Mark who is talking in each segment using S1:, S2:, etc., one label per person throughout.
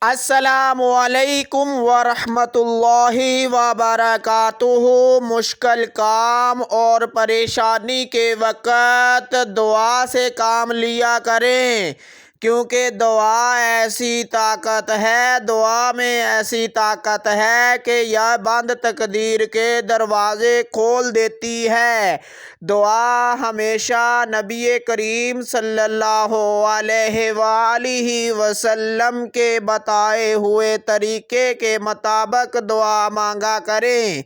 S1: السلام علیکم ورحمۃ اللہ وبرکاتہ۔ مشکل کام اور پریشانی کے وقت دعا سے کام لیا کریں، کیونکہ دعا ایسی طاقت ہے، دعا میں ایسی طاقت ہے کہ یہ بند تقدیر کے دروازے کھول دیتی ہے۔ دعا ہمیشہ نبی کریم صلی اللہ علیہ وآلہ وسلم کے بتائے ہوئے طریقے کے مطابق دعا مانگا کریں۔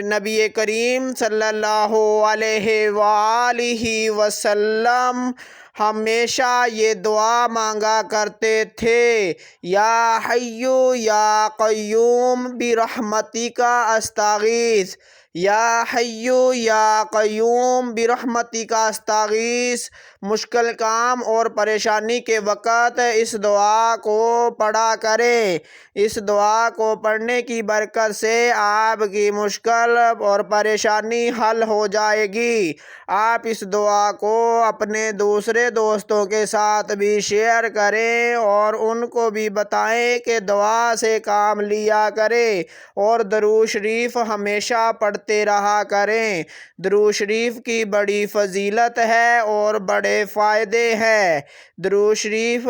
S1: نبی کریم صلی اللہ علیہ وآلہ وسلم ہمیشہ یہ دعا مانگا کرتے تھے: یا حی یا قیوم برحمتک استغیث، یا حی یا قیوم برحمتک استغیث۔ مشکل کام اور پریشانی کے وقت اس دعا کو پڑھا کریں۔ اس دعا کو پڑھنے کی برکت سے آپ کی مشکل اور پریشانی حل ہو جائے گی۔ آپ اس دعا کو اپنے دوسرے دوستوں کے ساتھ بھی شیئر کریں اور ان کو بھی بتائیں کہ دعا سے کام لیا کریں، اور درود شریف ہمیشہ پڑھتے رہا کریں۔ درود شریف کی بڑی فضیلت ہے اور بڑے فائدے ہیں۔ درود شریف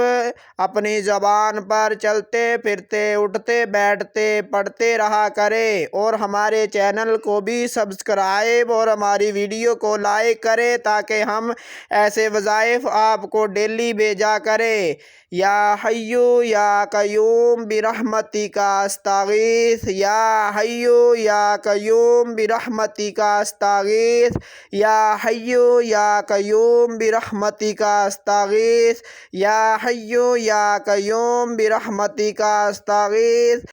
S1: اپنی زبان پر چلتے پھرتے، اٹھتے بیٹھتے پڑھتے رہا کریں، اور ہمارے چینل کو بھی سبسکرائب اور ہماری ویڈیو کو لائک کریں تاکہ ہم ایسے وظائف آپ کو ڈیلی بھیجا کریں۔ یا حی یا قیوم برحمتک استغیث، یا حی یا قیوم برحمتک استغیث، یا حی یا قیوم برحمتک استغیث، یا حی یا قیوم برحمتک استغیث۔